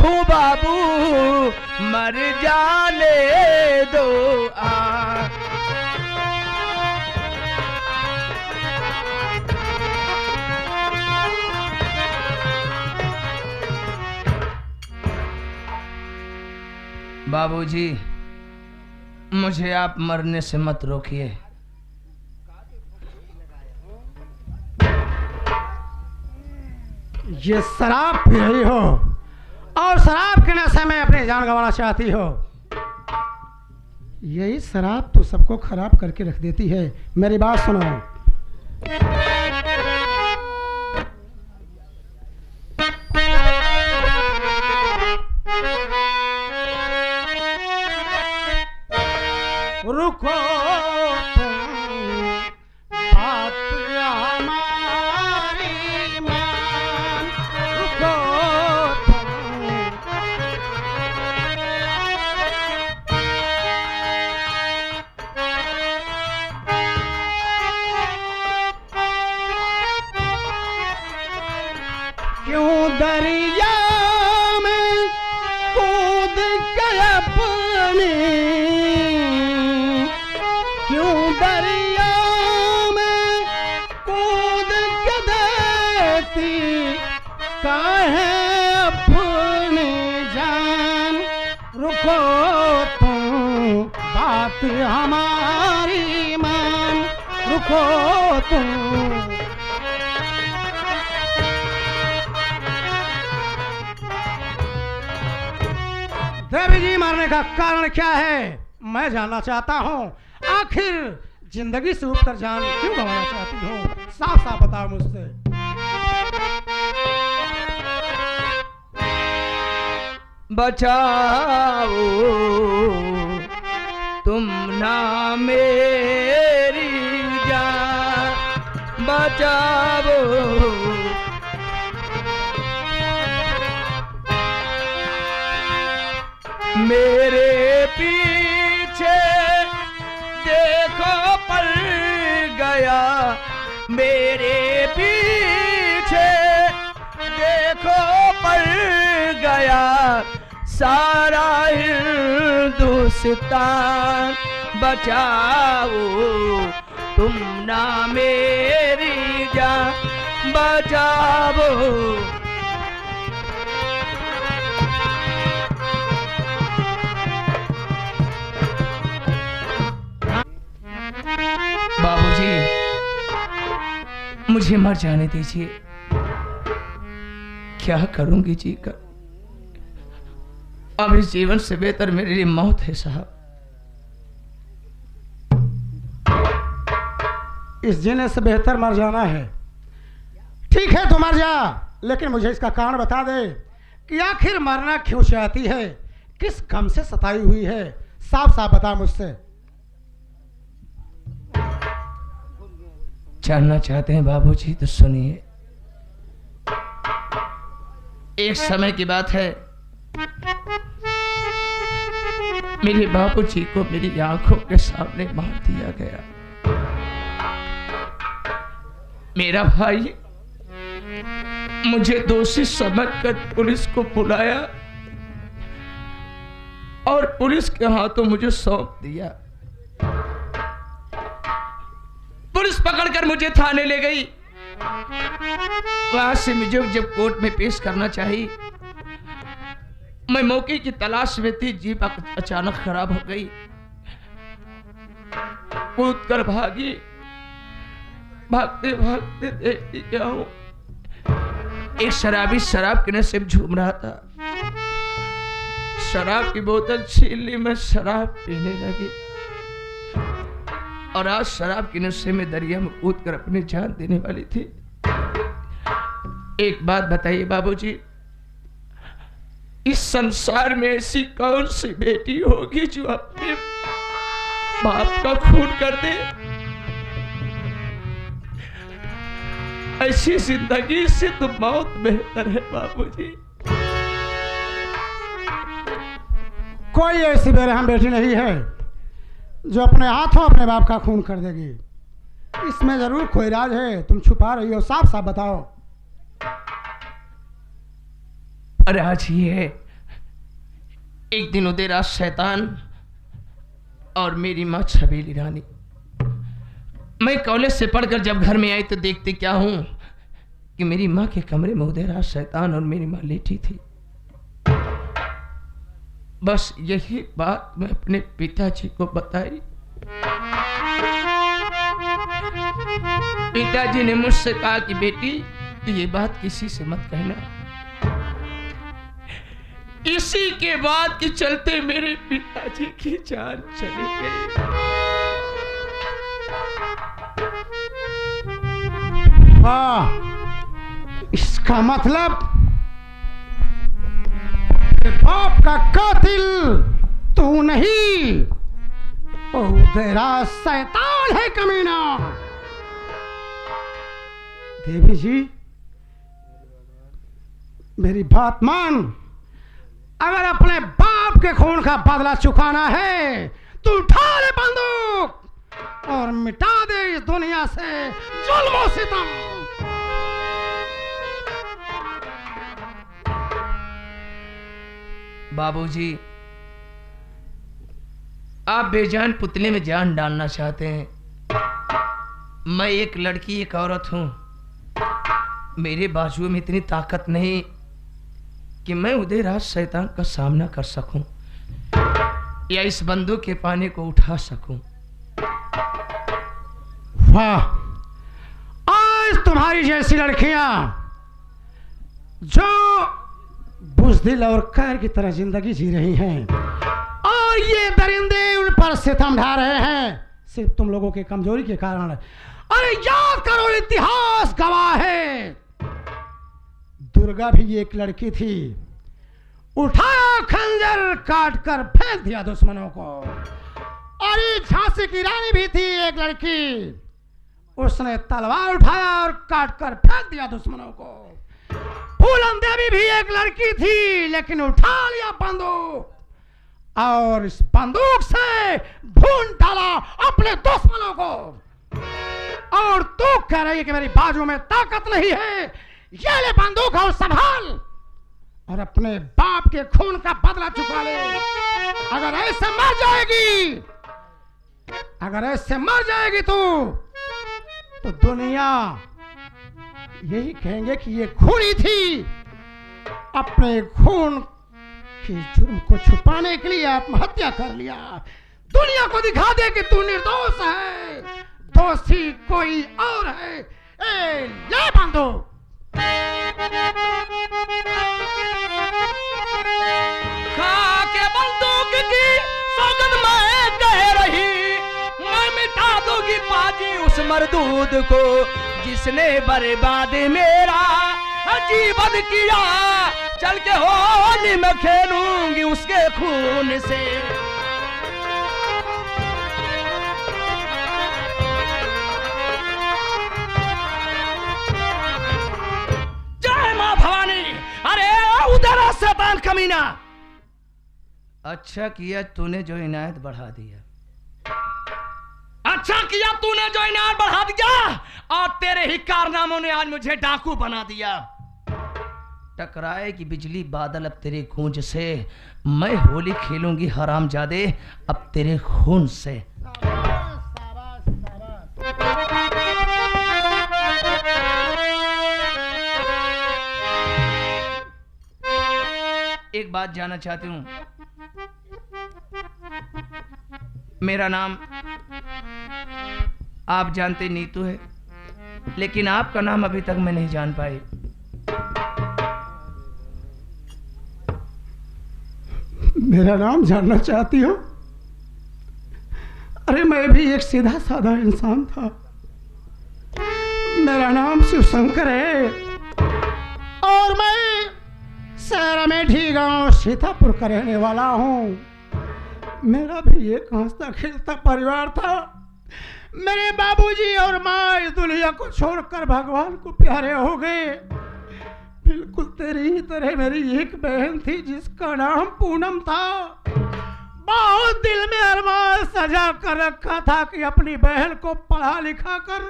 हूँ बाबू मर जाने दो बाबूजी, मुझे आप मरने से मत रोकिए। ये शराब पी रही हो और शराब के नशे में अपनी जान गंवाना चाहती हो। यही शराब तो सबको खराब करके रख देती है। मेरी बात सुनो। रुको बात हमारी मान, रुको क्यों दरिया में कूद के अपनी, क्यों दरिया में कूद के देती काहे अपनी जान। रुको तुम बात हमारी मान, रुको तुम। देवी जी मारने का कारण क्या है मैं जानना चाहता हूँ। आखिर जिंदगी से ऊपर जान क्यों गंवाना चाहती हो? साफ साफ बताओ मुझसे। बचाओ तुम ना मेरी जान, बचाओ मेरे पीछे देखो पड़ गया, मेरे पीछे देखो पड़ गया सारा हिंदुस्तान। बचाओ तुम ना मेरी जान, बचाओ। बाबूजी, मुझे मर जाने दीजिए। क्या करूंगी जी कर? अब इस जीवन से बेहतर मेरे लिए मौत है साहब। इस जीने से बेहतर मर जाना है। ठीक है तो मर जा, लेकिन मुझे इसका कारण बता दे कि आखिर मरना क्यों चाहती है, किस गम से सताई हुई है। साफ साफ बता मुझसे। जानना चाहते हैं बाबूजी तो सुनिए। एक समय की बात है, मेरे बाबूजी को मेरी आंखों के सामने मार दिया गया। मेरा भाई मुझे दोषी समझकर पुलिस को बुलाया और पुलिस के हाथों मुझे सौंप दिया। पुलिस पकड़कर मुझे थाने ले गई। वहां से मुझे जब कोर्ट में पेश करना चाहिए, मैं मौके की तलाश में थी। जीप अचानक खराब हो गई, कूद कर भागी। भागते भागते देखती क्या हूं, एक शराबी शराब के नशे में झूम रहा था। शराब की बोतल छीन ली, मैं शराब पीने लगी और आज शराब के नशे में दरिया में कूद कर अपनी जान देने वाली थी। एक बात बताइए बाबूजी, इस संसार में ऐसी कौन सी बेटी होगी जो अपने बाप का खून कर दे? ऐसी जिंदगी से तो मौत बेहतर है बाबूजी। कोई ऐसी बेरहम बेटी नहीं है जो अपने हाथों अपने बाप का खून कर देगी। इसमें जरूर कोई राज है, तुम छुपा रही हो। साफ साफ बताओ। राज ये है, एक दिन उदयराज शैतान और मेरी माँ छबीली रानी, मैं कॉलेज से पढ़कर जब घर में आई तो देखते क्या हूं कि मेरी माँ के कमरे में उदयराज शैतान और मेरी माँ लेटी थी। बस यही बात मैं अपने पिताजी को बताई। पिताजी ने मुझसे कहा कि बेटी तू ये बात किसी से मत कहना। इसी के बाद के चलते मेरे पिताजी की जान चली गई। वाह, इसका मतलब बाप का कातिल तू नहीं, उदयराज शैतान है कमीना। देवी जी मेरी बात मान, अगर अपने बाप के खून का बदला चुकाना है तो उठा ले बंदूक और मिटा दे इस दुनिया से जुल्म और सितम। बाबूजी, आप बेजान पुतले में जान डालना चाहते हैं। मैं एक लड़की, एक औरत हूं। मेरे बाजुओं में इतनी ताकत नहीं कि मैं उदयराज शैतान का सामना कर सकूं या इस बंदूक के पानी को उठा सकूं। वाह, आज तुम्हारी जैसी लड़कियां जो बुज़दिल और कैर की तरह जिंदगी जी रही हैं और ये दरिंदे उन पर सितम ढा रहे हैं सिर्फ तुम लोगों के कमजोरी के कारण। अरे याद करो, इतिहास गवाह है, दुर्गा भी एक लड़की थी, उठाया खंजर काट कर फेंक दिया दुश्मनों को। और ये झांसी की रानी भी थी एक लड़की, उसने तलवार उठाया और काट कर फेंक दिया दुश्मनों को। फूलन देवी भी एक लड़की थी, लेकिन उठा लिया बंदूक और इस बंदूक से भून डाला अपने दुश्मनों को। और तू कह रही है कि मेरी बाजू में ताकत नहीं है, ये ले बंदूक और संभाल और अपने बाप के खून का बदला चुका ले। अगर ऐसे मर जाएगी, अगर ऐसे मर जाएगी तो दुनिया यही कहेंगे कि ये खूनी थी, अपने खून के जुर्म को छुपाने के लिए आत्महत्या कर लिया। दुनिया को दिखा दे कि तू निर्दोष है, दोषी कोई और है। ए, ले बंदूक। खा के बंदूक की सौगंध मैं कह रही, मैं मिटा दूंगी पाजी उस मरदूद को जिसने बर्बाद मेरा जीवन किया। चल के होली में खेलूंगी उसके खून से। जय मां भवानी। अरे उधर शैतान कमीना, अच्छा किया तूने जो इनायत बढ़ा दिया, अच्छा किया तूने जो इनायत बढ़ा दिया और तेरे ही कारनामों ने आज मुझे डाकू बना दिया। टकराए कि बिजली बादल अब तेरे गूंज से, मैं होली खेलूंगी हरामजादे अब तेरे खून से। एक बात जानना चाहती हूं, मेरा नाम आप जानते नीतू है, लेकिन आपका नाम अभी तक मैं नहीं जान पाई। मेरा नाम जानना चाहती हो? अरे मैं भी एक सीधा साधा इंसान था, मेरा नाम शिव शंकर है और मैं सैरामेठी गांव सीतापुर का रहने वाला हूँ। मेरा भी एक हंसता खेलता परिवार था। मेरे बाबूजी और माँ इस दुनिया को छोड़कर भगवान को प्यारे हो गए। बिल्कुल तेरी ही तरह मेरी एक बहन थी जिसका नाम पूनम था। बहुत दिल में अरमान सजा कर रखा था कि अपनी बहन को पढ़ा लिखा कर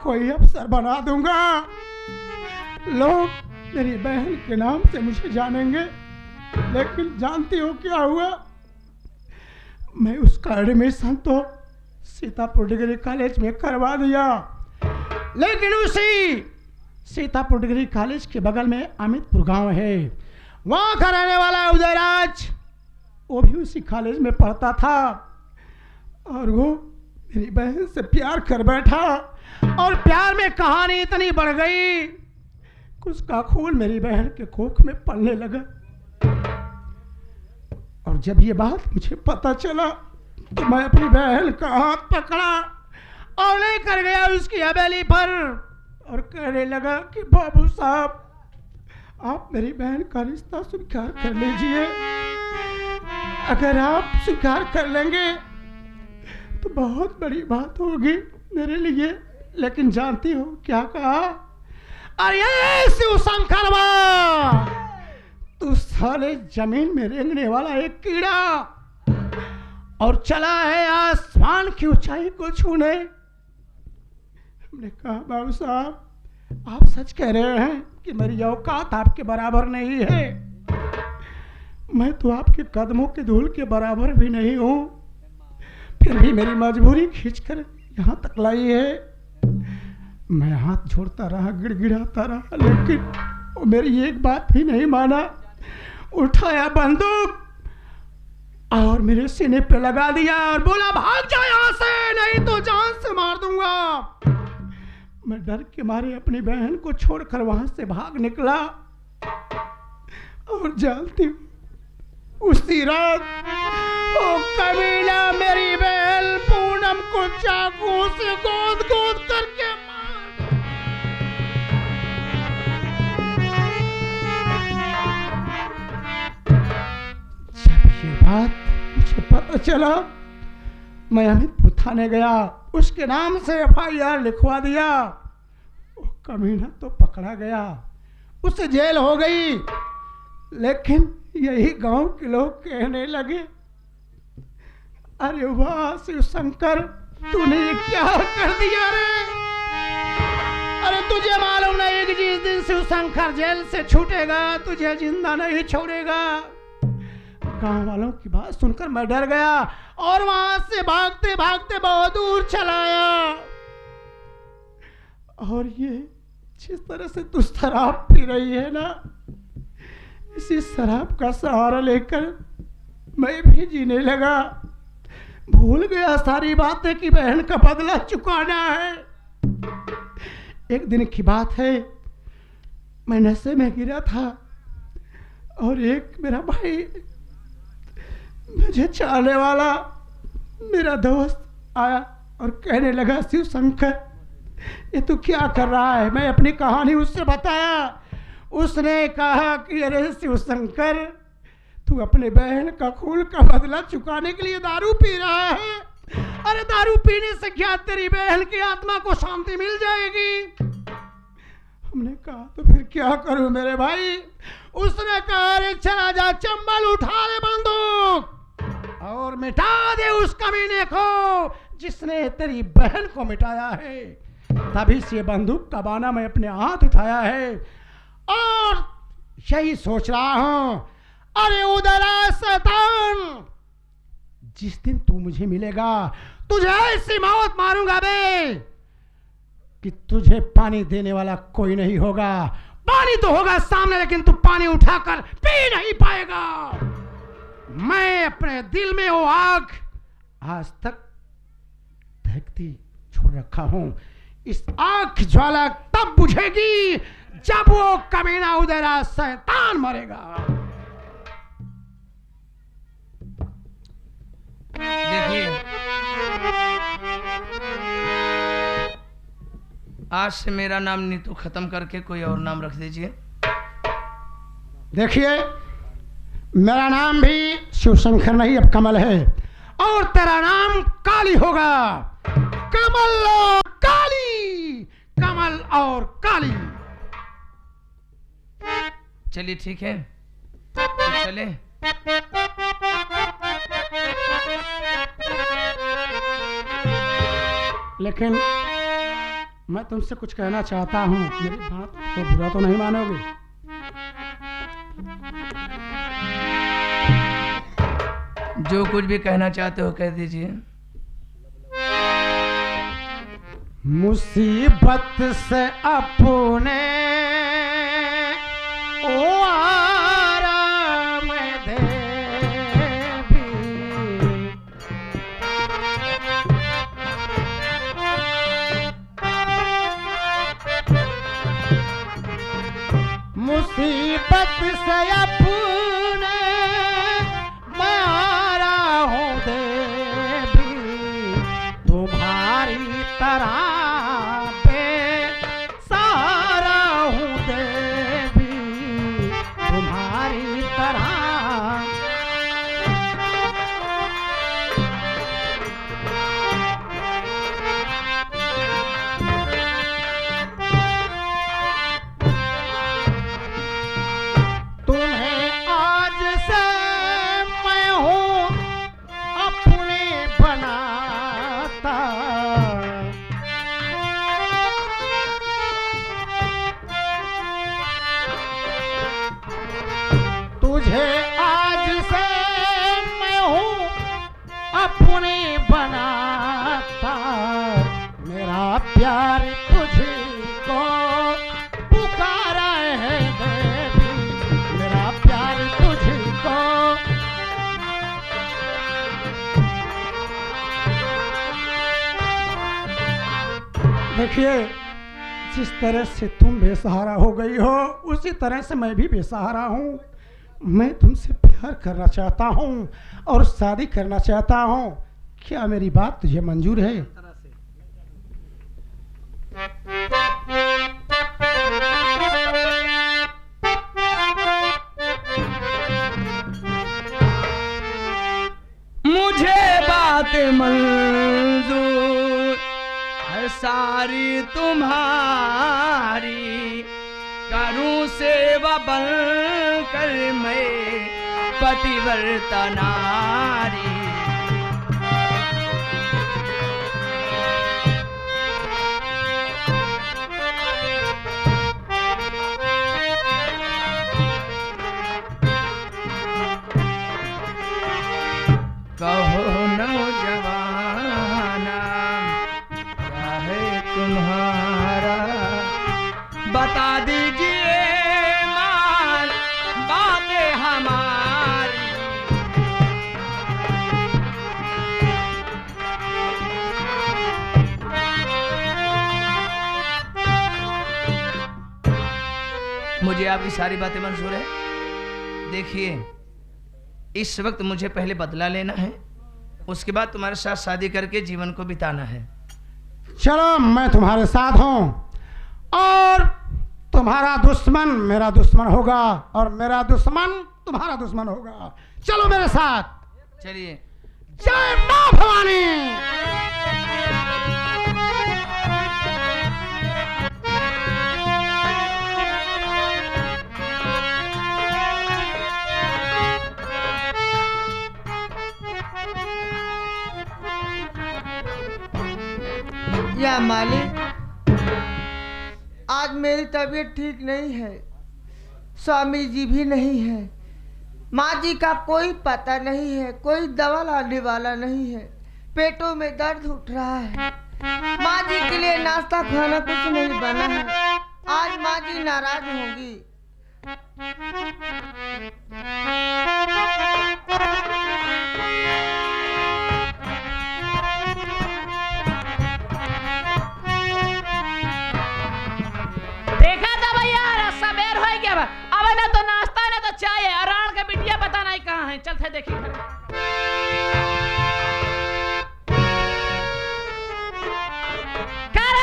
कोई अफसर बना दूंगा, लोग मेरी बहन के नाम से मुझे जानेंगे। लेकिन जानती हो क्या हुआ? मैं उसका एडमिशन तो सीतापुर डिग्री कॉलेज में करवा दिया, लेकिन उसी सीतापुर डिग्री कॉलेज के बगल में अमितपुर गांव है, वहां का रहने वाला उदयराज, वो भी उसी कॉलेज में पढ़ता था और वो मेरी बहन से प्यार कर बैठा और प्यार में कहानी इतनी बढ़ गई कि उसका खून मेरी बहन के कोख में पड़ने लगा। और जब ये बात मुझे पता चला तो मैं अपनी बहन का हाथ पकड़ा और लेकर गया उसकी हवेली पर और कहने लगा कि बाबू साहब, आप मेरी बहन का रिश्ता स्वीकार कर लीजिए। अगर आप स्वीकार कर लेंगे तो बहुत बड़ी बात होगी मेरे लिए। लेकिन जानती हो क्या कहा? अरे शिवशंकर बा, तू साले जमीन में रेंगने वाला एक कीड़ा और चला है आसमान की ऊंचाई को छूने। हमने कहा बाबू साहब, आप सच कह रहे हैं कि मेरी औकात आपके बराबर नहीं है। मैं तो आपके कदमों के धूल के बराबर भी नहीं हूं, फिर भी मेरी मजबूरी खींचकर यहाँ तक लाई है। मैं हाथ जोड़ता रहा, गिड़गिड़ाता रहा, लेकिन वो मेरी एक बात भी नहीं माना। उठाया बंदूक और मेरे सीने पे लगा दिया और बोला भाग जा यहाँ से, नहीं तो जान से मार दूंगा। मैं डर के मारे अपनी बहन को छोड़कर वहां से भाग निकला और जानती हूँ उसी रात वो कमीना मेरी बहन पूनम को चाकू से गोद गोद करके मार। जब ये बात मुझे पता चला, मैं अमितपुर थाने गया, उसके नाम से FIR लिखवा दिया। वो कमीना तो पकड़ा गया, उसे जेल हो गई, लेकिन यही गांव के लोग कहने लगे, अरे वाह शिवशंकर, तूने क्या कर दिया रे? अरे तुझे मालूम नहीं कि जिस दिन शिवशंकर जेल से छूटेगा तुझे जिंदा नहीं छोड़ेगा। गांव वालों की बात सुनकर मैं डर गया और वहां से भागते भागते बहुत दूर चला आया। और ये जिस तरह से तू शराब पी रही है ना, इसी शराब का सहारा लेकर मैं भी जीने लगा। भूल गया सारी बातें कि बहन का बदला चुकाना है। एक दिन की बात है, मैं नशे में गिरा था और एक मेरा भाई, मुझे चाहने वाला मेरा दोस्त आया और कहने लगा शिवशंकर, ये तू क्या कर रहा है? मैं अपनी कहानी उससे बताया। उसने कहा कि अरे शिवशंकर, तू अपने बहन का खून का बदला चुकाने के लिए दारू पी रहा है। अरे दारू पीने से क्या तेरी बहन की आत्मा को शांति मिल जाएगी? हमने कहा तो फिर क्या करूं मेरे भाई? उसने कहा अरे चला जा, चंबल उठा ले बंदूक और मिटा दे उस कमीने को जिसने तेरी बहन को मिटाया है। तभी से बंदूक का बाना मैं अपने हाथ उठाया है और यही सोच रहा हूं, अरे उदरा शैतान, जिस दिन तू मुझे मिलेगा तुझे ऐसी मौत मारूंगा बे कि तुझे पानी देने वाला कोई नहीं होगा। पानी तो होगा सामने, लेकिन तू पानी उठाकर पी नहीं पाएगा। मैं अपने दिल में वो आग आज तक दहकती छोड़ रखा हूं। इस आग की ज्वाला तब बुझेगी जब वो कमीना उदरा शैतान मरेगा। देखिए, आज से मेरा नाम नीतू खत्म करके कोई और नाम रख दीजिए। देखिए, मेरा नाम भी शिवशंकर नहीं, अब कमल है और तेरा नाम काली होगा। कमल और काली, कमल और काली। चलिए ठीक है, तो चले। लेकिन मैं तुमसे कुछ कहना चाहता हूँ, मेरी बात को बुरा तो नहीं मानोगे? जो कुछ भी कहना चाहते हो कह दीजिए। मुसीबत से अपने ओ आराम दे भी, मुसीबत से अपने मारा हूँ देवी, तुम्हारी तरह पे सारा हूँ देवी, तुम्हारी तरह। तुम्हें आज से मैं हूँ अपने बनाता, तुझे आज से मैं हूँ अपने बनाता, मेरा प्यार तुझको पुकारा है देवी, मेरा प्यार तुझको। देखिए, जिस तरह से तुम बेसहारा हो गई हो उसी तरह से मैं भी बेसहारा हूँ। मैं तुमसे प्यार करना चाहता हूँ और शादी करना चाहता हूँ। क्या मेरी बात तुझे मंजूर है? मुझे बात मंजूर है सारी तुम्हारी, करूं सेवा बन कर मैं पतिव्रता नारी। कहो नौजवाना क्या है तुम्हारा, बता दीजिए मान बातें हमारी। मुझे आपकी सारी बातें मंजूर है। देखिए, इस वक्त मुझे पहले बदला लेना है, उसके बाद तुम्हारे साथ शादी करके जीवन को बिताना है। चलो, मैं तुम्हारे साथ हूँ और तुम्हारा दुश्मन मेरा दुश्मन होगा और मेरा दुश्मन तुम्हारा दुश्मन होगा। चलो मेरे साथ। चलिए। जय मां भवानी। या मालिक, आज मेरी तबीयत ठीक नहीं है, स्वामी जी भी नहीं है, माँ जी का कोई पता नहीं है, कोई दवा लाने वाला नहीं है, पेटों में दर्द उठ रहा है, माँ जी के लिए नाश्ता खाना कुछ नहीं बना है, आज माँ जी नाराज होंगी। देखा था भैया, सबेर हो गया। अब ना तो नाश्ता ना तो चाय है। अराण का बिटिया पता नहीं कहाँ है। चलते देखिए।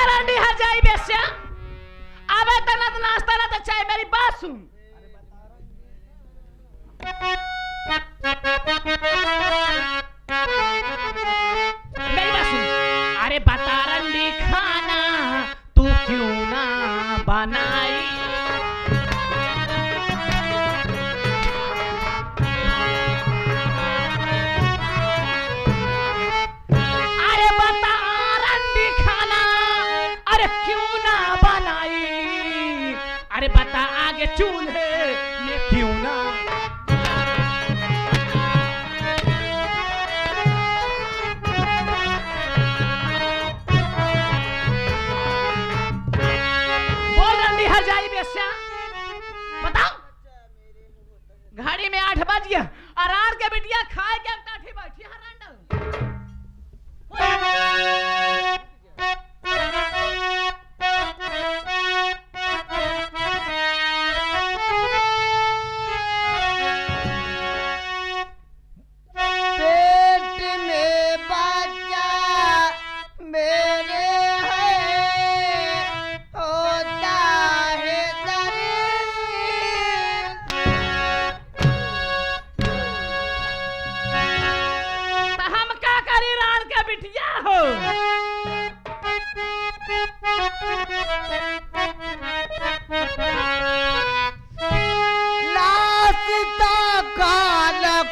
रंडी हर जाई बेस्या। अब तो ना तो नाश्ता ना तो चाय। मेरी बात सुन। मेरी बात सुन। अरे बता रंडी खाना तू क्यों ना बनाई। अरे बता रंडी खाना, अरे क्यों ना बनाई। अरे बता आगे चूल्हे में क्यों ना।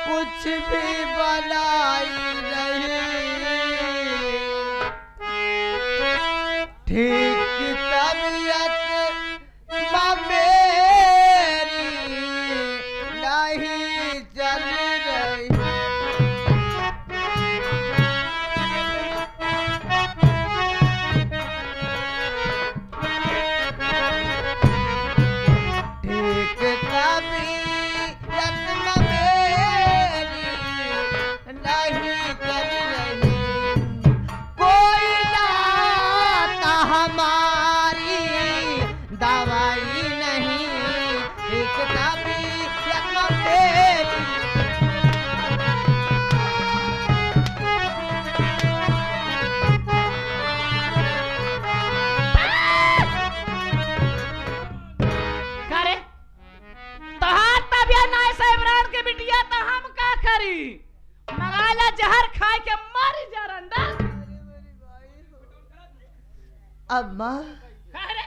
कुछ भी बनाई नहीं, ठीक तबीयत मेरी नहीं चल रही। ठीक तबीयत मेरी नहीं चल रही, कोई लाता हमारी दवाई नहीं, ठीक तबीयत मेरी। करे तहार तबियत ना ऐसा इमरान के बिटिया तो हम का करी? मगाला जहर खाए के मर जा रंडा। अम्मा करे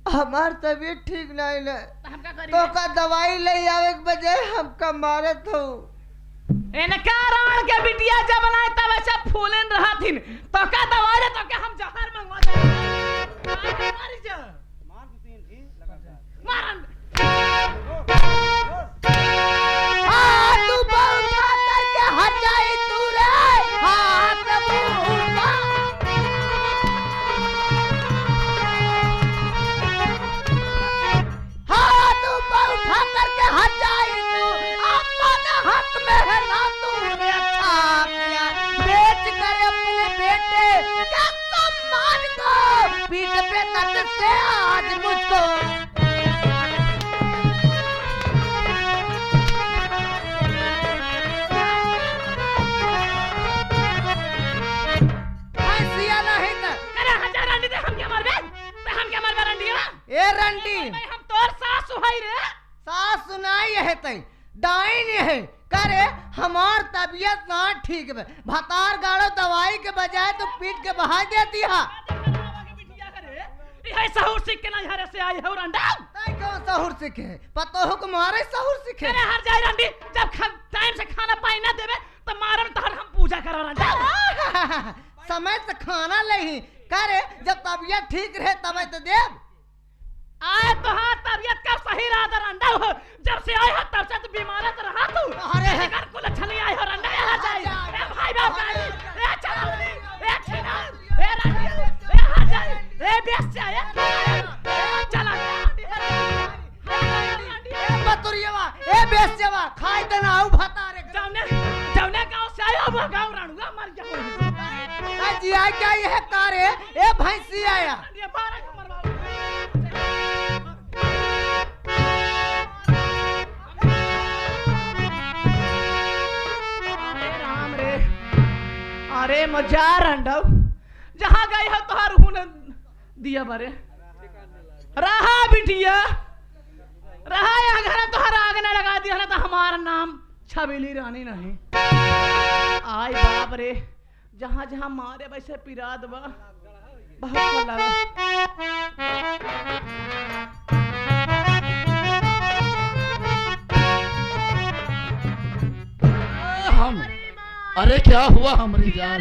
हमार तबीयत ठीक नहीं है, तो हम का करी? तो का दवाई ले आवे के बजाय हमका मारत हो। इनका राण के बिटिया जब बनाए तब ऐसा फूलन रहा थी, तो का दवाई ले तो क्या हम जहर मंगवा दे? मार जा मारन हाथ ऊपर उठा करके हट जाई तू रे, हाथ ऊपर। हाथ ऊपर उठा करके हट जाई तू, अपने हक में है ना तूने अच्छा किया, बेच कर अपने बेटे का सम्मान को पीठ पे तट से आज मुझको। करे हजार रंडी दे हम क्या मरबे? ते हम क्या मरबे रंडीवा? ए रंडी भाई हम तोर सासु हई रे। सास सुनाई है तई डाइन है करे हमार तबीयत ना ठीक है, भतार गाड़ो दवाई के बजाय तो पीट के बहा देती हा। ये सहूर सीख के ना हरे से आई हो रंडा। तई कौन सहूर सीखे पतो हो को मारे सहूर सीखे। करे हर जाई रंडी जब टाइम से खाना पानी ना देबे तो मारम तहर हम पूजा करो रंडा। समय से खाना नहीं करे, जब तबीयत ठीक रहे तब तो देव। आए तो हाँ तबीयत का सही रहा था रंडा हो, जब से आए हो तब से तो बीमार तो रहा तू। अरे घर को लक्षण नहीं आए हो रंडा यहाँ जाए। ए भाई बाप जाए, ए चला ए खिना, ए रंडी, ए हाँ जाए, ए बेस जाए, ए चला ए बतुरियवा ए बेस्यवा खाई त ना आऊ भतारे जाने जाने गांव से आया वो गांव रणुआ मर गया हो। जी आ क्या ये है कारे ए भैंसी आया। ये मारा के मरवा। राम रे, अरे मजा रंडव जहाँ गई हो तोहार हुन दिया बारे रहा बिटिया रहा यहाँ घर तोहर आग न लगा दिया ना तो हमारा नाम छबीली रानी नहीं। आय बाप रे, जहाँ जहाँ मारे वैसे पिराद बा बहुत लगा। हम अरे क्या हुआ हमारी जान?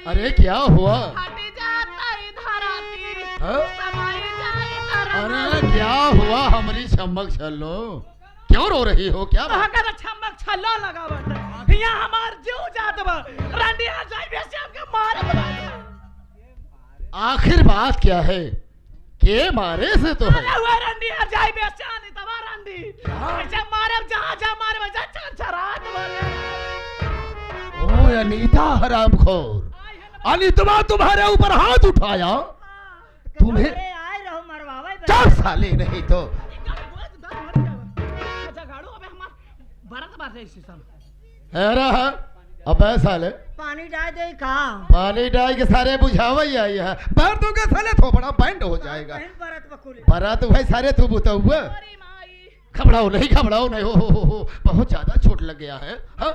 अरे क्या हुआ? अरे क्या हुआ हमारी चमक छल्लो? क्यों रो रही हो? क्या बात? चमक छल्लो लगा यहाँ हमार जीव जात बा रंडी आ जाई बेसे हमके मार दबा। आखिर बात क्या है? के मारे से तो है। हुआ रंडी आ जाई बेसे आनी तबा रंडी ऐसे मारे जहाँ जहाँ मारे वजह चल चरात वाले। ओ अनीता हरामखोर, अनीतवा तुम्हारे ऊपर हाथ उठाया? तुम्हें आए रहो मरवावे चार साले नहीं तो अरे अब साले पानी डाल दे का पानी डाल के सारे बुझावे आई है बाहर तो के साले थोपड़ा बैंड हो जाएगा। परत भाई सारे तू बुता हुआ घबराओ नहीं हो बहुत ज्यादा चोट लग गया है। हाँ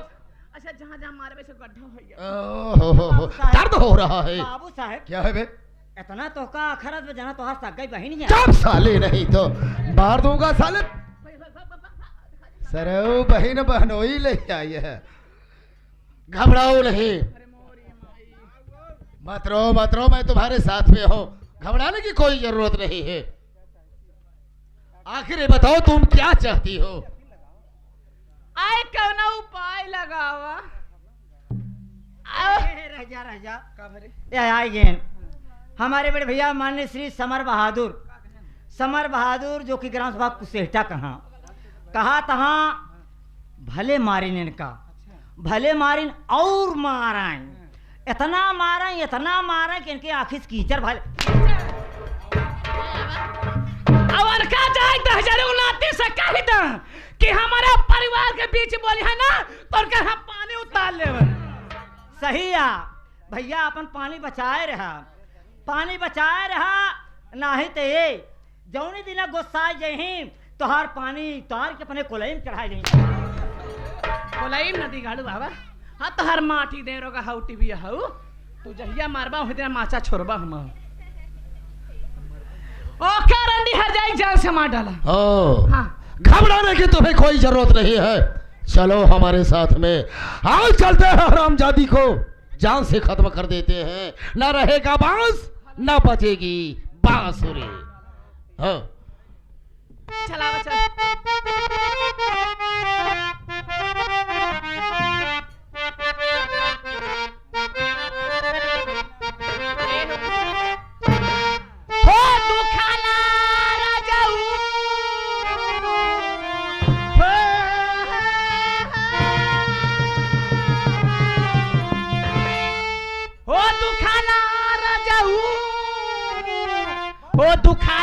अच्छा जहाँ जहाँ मारे वैसे गड्ढा हो गया। ओहो दर्द हो रहा है। बाबू साहब क्या है बे? इतना तो का खरत में जाना तो हर सगाई बहन है। चार साले नहीं तो मार दूंगा साले। सरऊ बहन बहनोई ले आई है। घबराओ नहीं, मत रो, मैं तुम्हारे साथ में हूँ, घबराने की कोई जरूरत नहीं है। आखिर ये बताओ तुम क्या चाहती हो? आए कौन उपाय लगावा? रह जा ये आएंगे हमारे बड़े भैया माननीय श्री समर बहादुर जो कि ग्राम सभा कुसेहटा कहा तहाँ भले मारिन इनका, भले मारिन और माराएं, इतना मारा कि इनके आखिर कीचड़ भले और का जाए 2029 से कही था कि हमारे परिवार के बीच बोली है ना तो के हम पानी उतार ले। सही है भैया, अपन पानी बचाए रहा नाही तो ये जौनी दिन गुस्सा जही तोहार पानी तोहार के अपने कोलईम चढ़ाए जही। कोलईम नदी गाड़ू बाबा, हाँ तो हर माटी दे रोगा हाउ टीवी हाउ तू जहिया मारबा हो तेरा माचा छोड़बा हम ओ करंडी हर जाई जान से मार डाला। हाँ, घबराने की तुम्हें कोई जरूरत नहीं है, चलो हमारे साथ में। हाँ चलते हैं, हरामजादी को जान से खत्म कर देते हैं, ना रहेगा बांस ना बचेगी बांसुरी। हाँ चला बच्चा हो दुखाला राजाऊ हो दुखाला राजाऊ हो दुखा